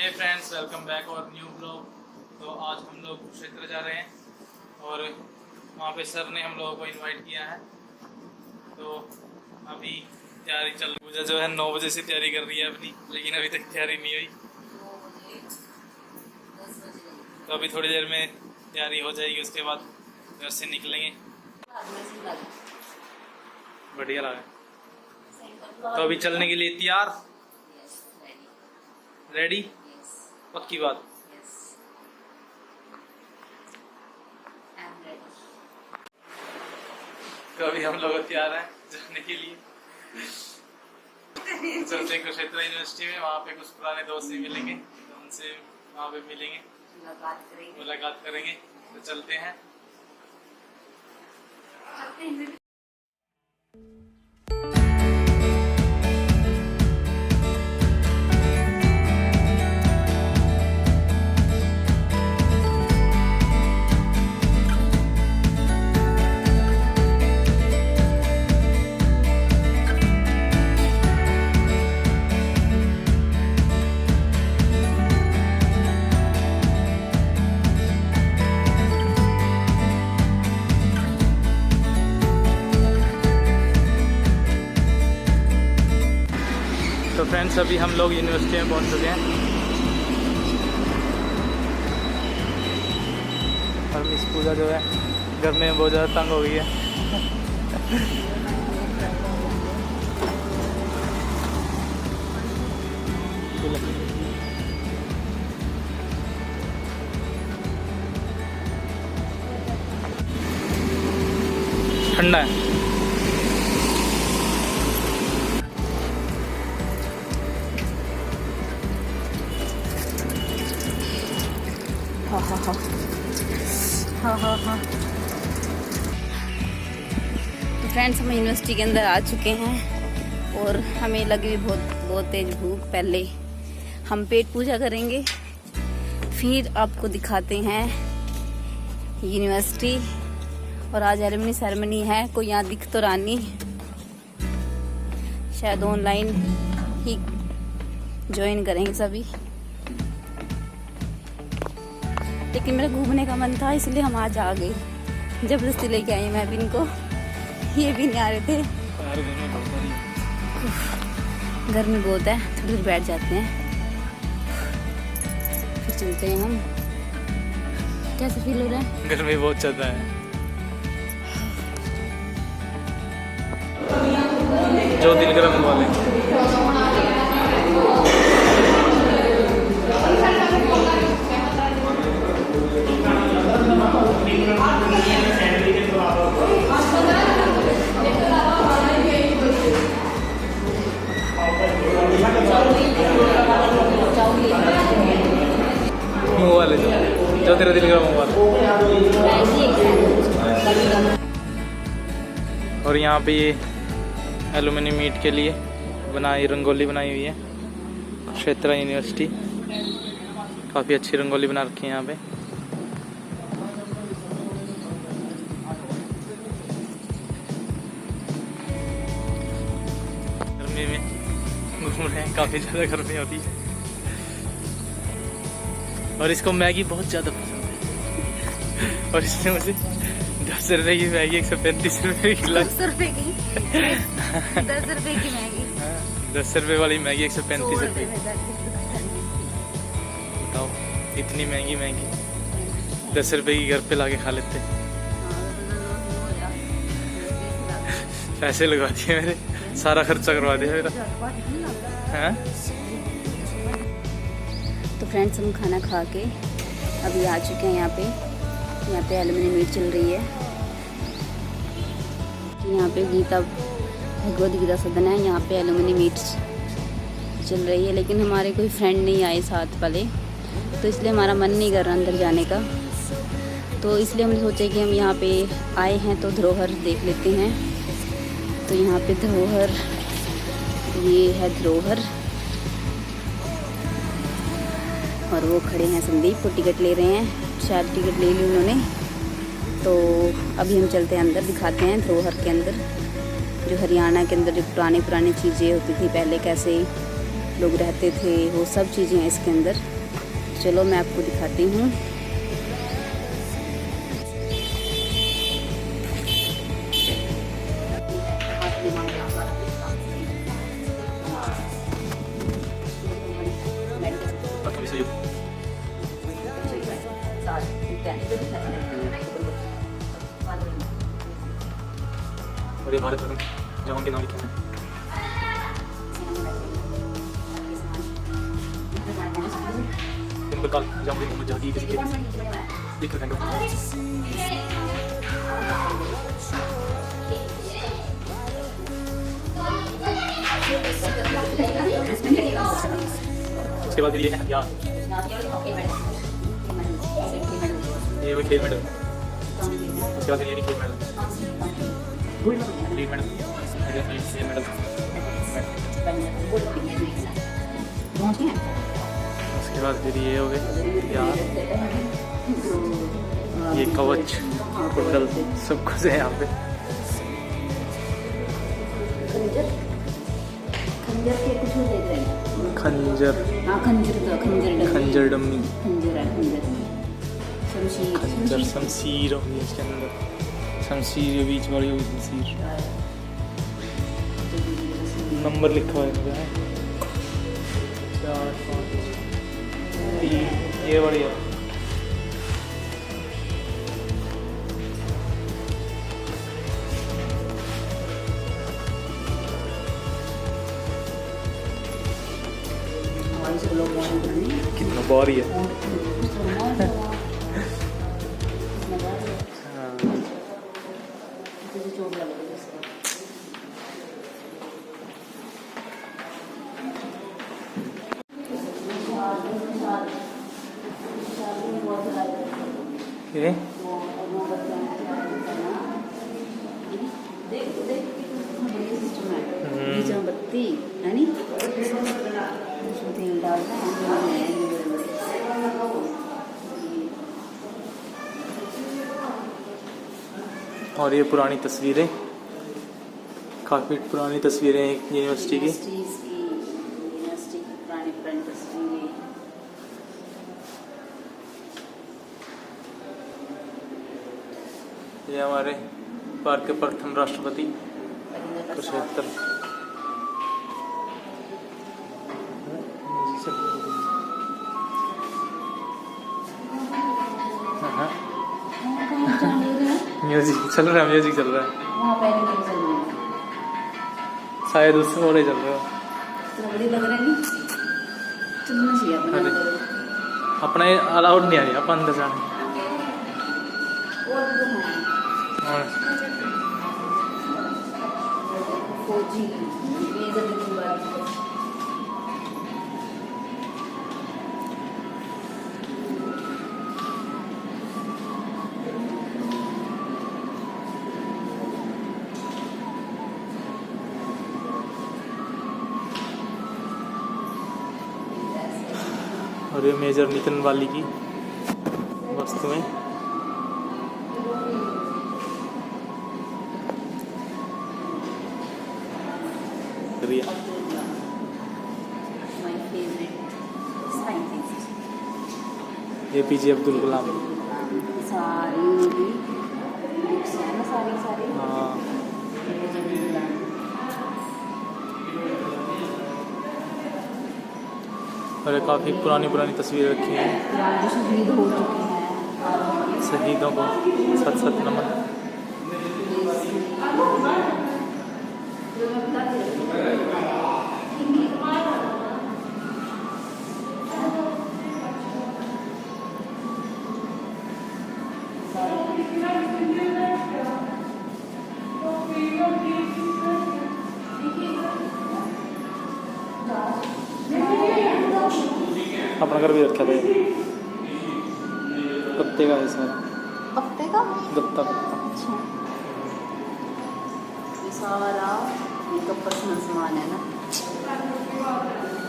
हे friends, welcome back और new blog. तो आज हम लोग कुरुक्षेत्र जा रहे हैं और वहाँ पे सर ने हम लोगों को इनवाइट किया है। तो अभी तैयारी चल रही। पूजा जो है 9 बजे से तैयारी कर रही है अपनी, लेकिन अभी तक तैयारी नहीं हुई। तो अभी थोड़ी देर में तैयारी हो जाएगी, उसके बाद घर से निकलेंगे। बढ़िया लगा। तो अभी चलने के लिए तैयार, रेडी, पक्की बात। तो अभी हम लोग तैयार हैं जाने के लिए। चलते हैं कुरुक्षेत्र यूनिवर्सिटी में, वहाँ पे कुछ पुराने दोस्त भी मिलेंगे, तो उनसे वहाँ पे मिलेंगे, मुलाकात करेंगे। तो चलते हैं। तो फ्रेंड्स, अभी हम लोग यूनिवर्सिटी में पहुंच चुके हैं और मिस पूजा जो है घर में बहुत ज़्यादा तंग हो गई है। ठंडा है। हाँ। तो फ्रेंड्स, हम यूनिवर्सिटी के अंदर आ चुके हैं और हमें लगी बहुत तेज भूख। पहले हम पेट पूजा करेंगे, फिर आपको दिखाते हैं यूनिवर्सिटी। और आज एलुमनी सेरेमनी है। कोई यहाँ दिख तो रहा नहीं, शायद ऑनलाइन ही ज्वाइन करेंगे सभी। लेकिन मेरा घूमने का मन था, इसलिए हम आज आ गए। जबरदस्ती लेके आई मैं भी इनको, ये भी नहीं आ रहे थे। गर्मी बहुत है, थोड़ी देर बैठ जाते हैं फिर चलते हैं हम। कैसे फील हो रहा है? गर्मी बहुत ज़्यादा है। जो दिल करा मंगवा लें। मंगवा ले जो तेरा दिल करा मंगवा ले। और यहाँ पे ये एलुमिनी मीट के लिए बनाई रंगोली बनाई हुई है। कुरुक्षेत्र यूनिवर्सिटी काफ़ी अच्छी रंगोली बना रखी है यहाँ पे। गर्मी में घूम रहे हैं, काफ़ी ज़्यादा गर्मी होती है। और इसको मैगी बहुत ज़्यादा पसंद है और इसने मुझे 10 रुपये की मैगी 135 रुपये की खिलाई। 10 रुपये की 10 रुपये की मैगी। 10 रुपये वाली मैगी 135 रुपये। बताओ, इतनी महंगी 10 रुपये की घर पे लाके खा लेते। पैसे लगवा दिए मेरे, सारा खर्चा करवा दिया मेरा। हाँ? तो फ्रेंड्स, हम खाना खा के अभी आ चुके हैं यहाँ पे एलुमिनी मीट चल रही है। यहाँ पे भगवद गीता सदन है, यहाँ पे एलुमिनी मीट चल रही है। लेकिन हमारे कोई फ्रेंड नहीं आए साथ वाले, तो इसलिए हमारा मन नहीं कर रहा अंदर जाने का। तो इसलिए हमने सोचा कि हम यहाँ पे आए हैं तो धरोहर देख लेते हैं। तो यहाँ पे धरोहर, ये है धरोहर। और वो खड़े हैं संदीप, वो टिकट ले रहे हैं, शायद टिकट ले ली उन्होंने। तो अभी हम चलते हैं अंदर, दिखाते हैं धरोहर के अंदर जो हरियाणा के अंदर जो पुरानी चीज़ें होती थी पहले, कैसे लोग रहते थे, वो सब चीज़ें हैं इसके अंदर। चलो मैं आपको दिखाती हूँ। और ये भारत रत्न जवान के नाम लिखे हैं। काल जवान मोहम्मद जहांगीर किसी के लिख रखेंगे। उसके बाद ये है यार, ये वो खेल मेडल। उसके बाद ये खेल मेडल, लीड मेडल, खेल मेडल। उसके बाद फिर ये हो गए यार, ये कवच कुंडल सब कुछ है यहाँ पे। खंजर के कुछ हो देख रहे हैं। खंजर, हाँ खंजर का खंजर डम्मी, खंजर है, खंजर शमशीर, खंजर शमशीर होगी इसके अंदर। शमशीर ये बीच वाली होगी शमशीर। नंबर लिखा हुआ है 4 5 3। ये वाली है। कितना बारी है। बत्ती है नी, तेल डालना और ये पुरानी तस्वीरें, काफ़ी पुरानी तस्वीरें हैं यूनिवर्सिटी की। पुरानी तस्वीरें। ये हमारे भारत के प्रथम राष्ट्रपति कुरुक्षेत्र। म्यूजिक चल रहा है, म्यूजिक चल रहा है शायद उससे और ही चल रहा है। अपना अलाउड नहीं आ रही अपन अंदर जाने। और ये मेजर नितिन वाली की वस्तुएं। APJ अब्दुल कलाम। हाँ और काफ़ी पुरानी तस्वीरें रखी हैं शहीदों को। 7-7 नमन। अपना घर भी रखा था पत्ते का है सारा। पत्ते का गत्ता। अच्छा, ये सारा मेकअप पर्सनल सामान है ना।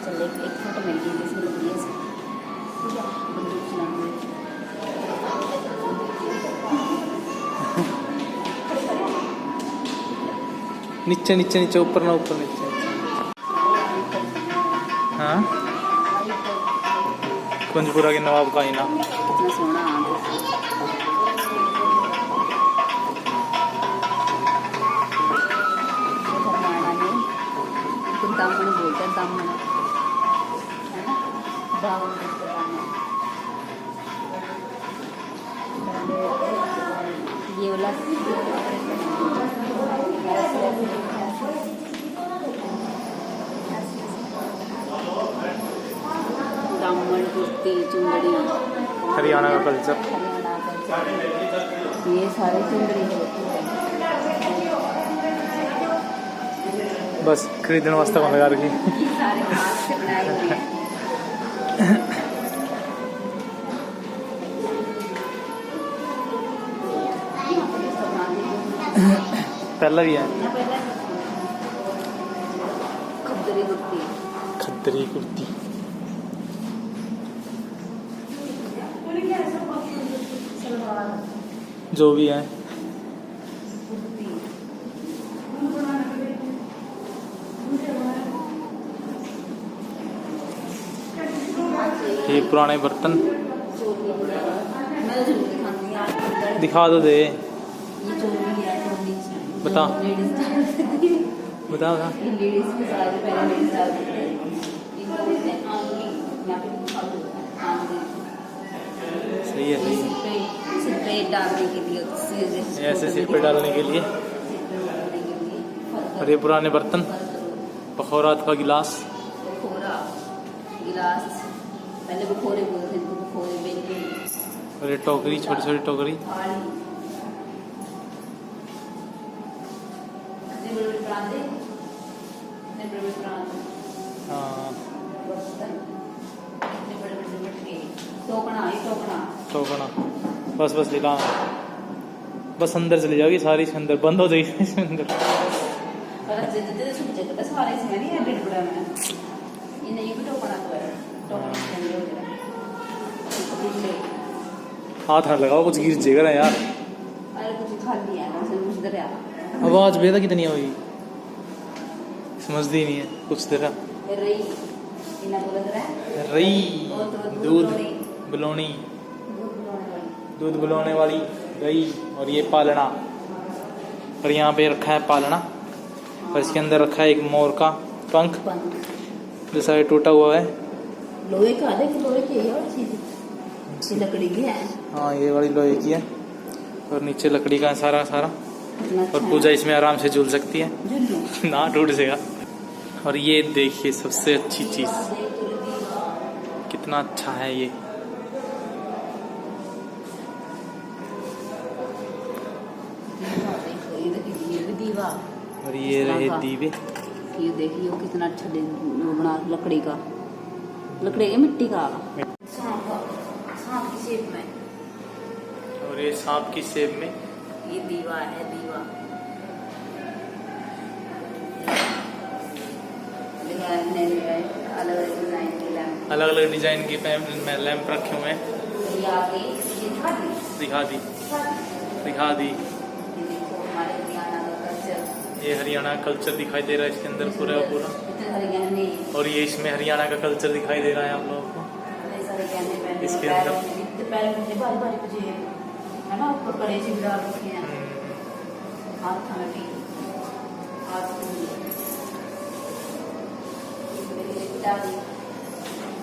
चल एक फोटो मिल गई इसमें लगी है बंदूक चलाने। नीचे नीचे नीचे, ऊपर ना ऊपर नीचे। हाँ कुंजपुरा के नवाब का आईना। कितना सोना दामन बोलते हैं, दामन है ना, दामन ये वाला दामन, कुर्ती, चुंदड़ी, हरियाणा का कल्चर। ये सारे चुंदड़ी होती है। बस खरीदने वास्ते कौन लगा रखी। ये सारे हाथ से बनाए हुए हैं। पहला भी है खद्दरी कुर्ती, खद्दरी कुर्ती। जो भी है ये पुराने बर्तन दिखा दो दे। बता बता बता। सही है, सही है। सिर पे डालने के लिए, ऐसे सिर पे डालने के लिए। और ये पुराने बर्तन, बखौरात का गिलास, गिलास पहले बखोरे बोलते थे, बखोरे बेलके। और ये टोकरी, छोटी छोटी टोकरी। हाँ टोकना। बस बस लिखा, बस अंदर चली जाओगी सारी, इसके अंदर बंद हो जाएगी इसके अंदर। हाथ ना लगाओ, कुछ गिर जाएगा ना यार। आवाज बेदा कितनी हुई समझती नहीं है कुछ तरह। रई, दूध बुलौनी, दूध बुलाने वाली रई। और ये पालना, और यहाँ पे रखा है पालना, और इसके अंदर रखा है एक मोर का पंख, जो सारे टूटा हुआ है। लोहे का, लोहे की है और चीज लकड़ी की है। हाँ ये वाली लोहे की है, और नीचे लकड़ी का है सारा सारा। और पूजा इसमें आराम से झूल सकती है ना, टूट जाएगा। और ये देखिए सबसे अच्छी चीज, कितना अच्छा है ये। दीवा, और ये रहे दीवे। ये देखिए कितना अच्छा बना, लकड़ी का, लकड़ी की मिट्टी का, सांप की शेप में। और ये सांप की शेप में ये दीवा है, दीवा अलग अलग डिजाइन की लैंप रखे हुए हैं। दिखा दी, दिखा दी। ये हरियाणा का कल्चर दिखाई दे रहा है इसके अंदर पूरा पूरा। और ये इसमें हरियाणा का कल्चर दिखाई दे रहा है आप लोगों को इसके अंदर।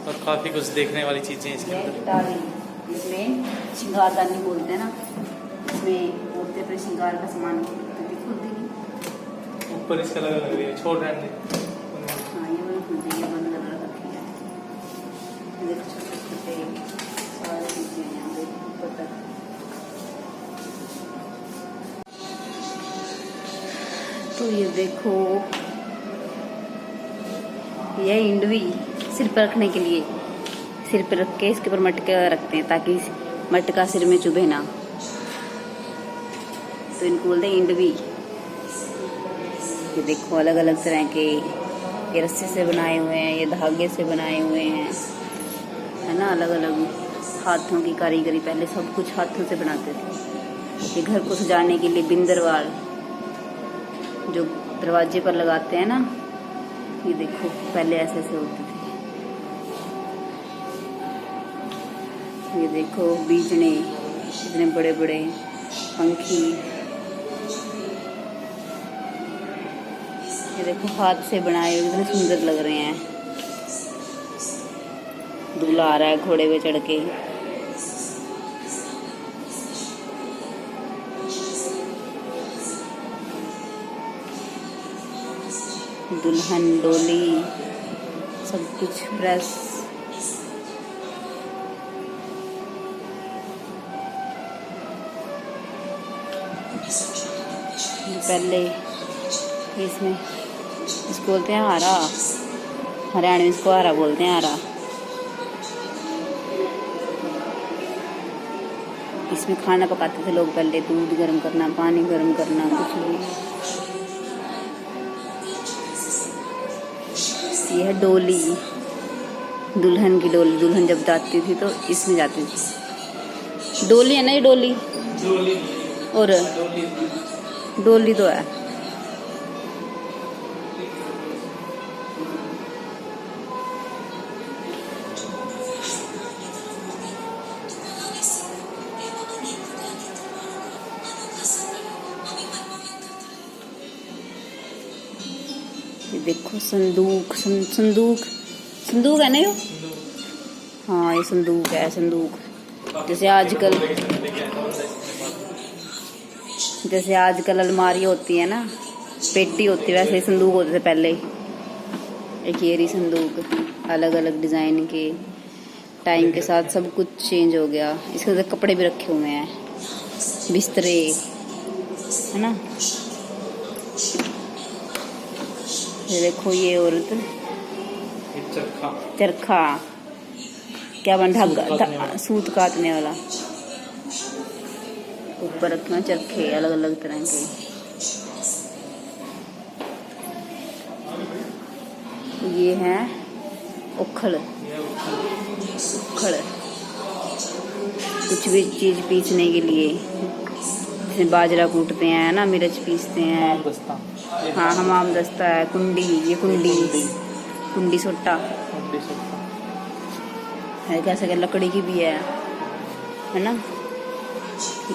और काफी कुछ देखने वाली चीजें इसके अंदर। इसमें श्रृंगारदानी बोलते हैं ना, इसमें औरतें पर श्रृंगार का सामान ऊपर इसका लगा लग रही है, छोड़ रहने दे। हाँ ये वाला खुल जाएगी, बंद लगा रखी है। देखो छोटे छोटे सारी चीजें हैं यहाँ पे ऊपर तक। तो ये देखो, ये इंडवी सिर पर रखने के लिए, सिर पर रख के इसके ऊपर मटका रखते हैं ताकि मटका सिर में चुभे ना, तो इनको बोलते हैं इंडवी। ये देखो अलग अलग तरह के, ये रस्सी से बनाए हुए हैं, ये धागे से बनाए हुए हैं, है ना। अलग अलग हाथों की कारीगरी, पहले सब कुछ हाथों से बनाते थे। ये घर को सजाने के लिए बिंदरवाल जो दरवाजे पर लगाते हैं ना, ये देखो पहले ऐसे ऐसे होते थे। ये देखो बीजने इतने बड़े बड़े पंखी। ये देखो हाथ से बनाए हुए कितने सुंदर लग रहे हैं। दूल्हा आ रहा है घोड़े पे चढ़ के। दुल्हन डोली सब कुछ प्रेस। पहले इसमें इसको बोलते हैं हारा, हरियाणा में इसको हारा बोलते हैं, हारा। इसमें खाना पकाते थे लोग पहले, दूध गर्म करना, पानी गर्म करना, कुछ भी। ये है डोली, दुल्हन की डोली। दुल्हन जब जाती थी तो इसमें जाती थी। डोली है ना ये, डोली और डोली तो है। ये देखो संदूक, संदूक है ना ये? हाँ ये संदूक है, संदूक। जैसे आजकल अलमारी होती है ना, पेटी होती है, वैसे ही संदूक होते थे पहले। एक ये रही संदूक, अलग अलग डिजाइन के। टाइम के साथ सब कुछ चेंज हो गया। इसके अंदर कपड़े भी रखे हुए हैं, बिस्तरे, है ना। ये देखो ये औरत चरखा क्या बन, धागा, सूत काटने वाला। ऊपर रखना चरखे अलग अलग तरह के। ये है उखड़, कुछ भी चीज पीसने के लिए। जैसे बाजरा कूटते हैं ना, मिर्च पीसते हैं। हाँ हमाम दस्ता है। कुंडी, ये कुंडी सोटा है, कैसे क्या लकड़ी की भी है ना।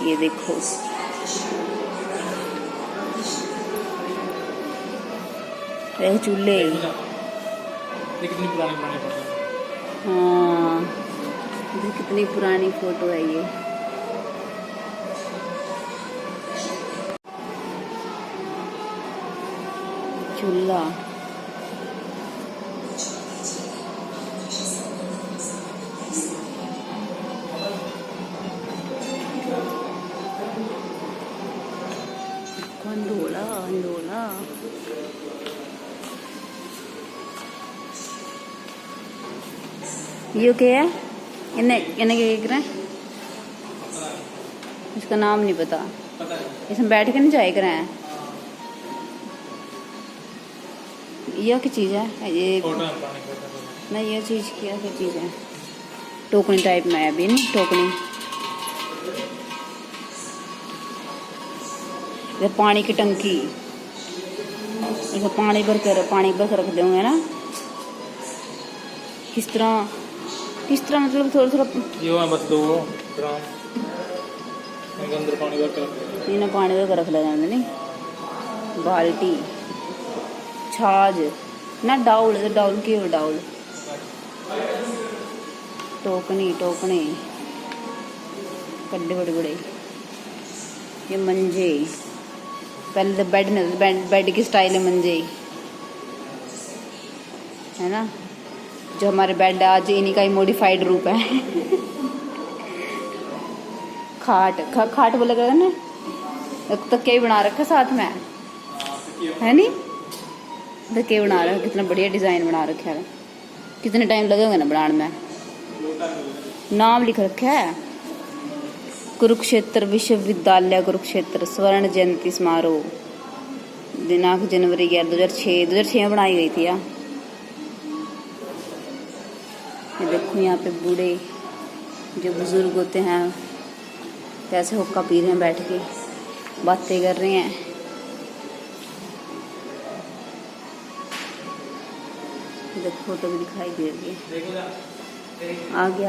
ये देखो चूल्हे। कितनी पुरानी फोटो। हाँ कितनी पुरानी फोटो है ये। चूल्हा, अंडोला। ये क्या है? इन्हें क्या कह रहे हैं? इसका नाम नहीं पता। इसमें बैठ के नहीं चाय कर रहे हैं। यह क्या चीज़ है ये? नहीं ये चीज़ क्या चीज़ है? टोकनी टाइप में है अभी, नहीं टोकनी। ये पानी की टंकी, इसमें पानी भर कर रख देंगे ना। किस तरह मतलब थोड़ा थोड़ा बस 2 ग्राम अंदर पानी भर कर रख लगा नहीं। बाल्टी, छाछ ना, डाउल की डाउल। टोकनी कड्डे बड़े बड़े। ये मंजे, पहले तो बेड की स्टाइल है मंजे, है ना। जो हमारे बेड आज इन्हीं का ही मॉडिफाइड रूप है। खाट बोलेगा ना, तो क्या बना रखा साथ में, है नहीं। तो क्या बना रखा, कितना बढ़िया डिजाइन बना रखा है। कितने टाइम लगेगा ना बनाने में। नाम लिख रखा है, कुरुक्षेत्र विश्वविद्यालय कुरुक्षेत्र स्वर्ण जयंती समारोह, दिनांक जनवरी 2006 में बनाई गई थी। ये देखो यहाँ पे बूढ़े जो बुजुर्ग होते हैं कैसे हुक्का पी रहे हैं, बैठ के बातें कर रहे हैं। देखो फोटो भी दिखाई दे रही है। आगे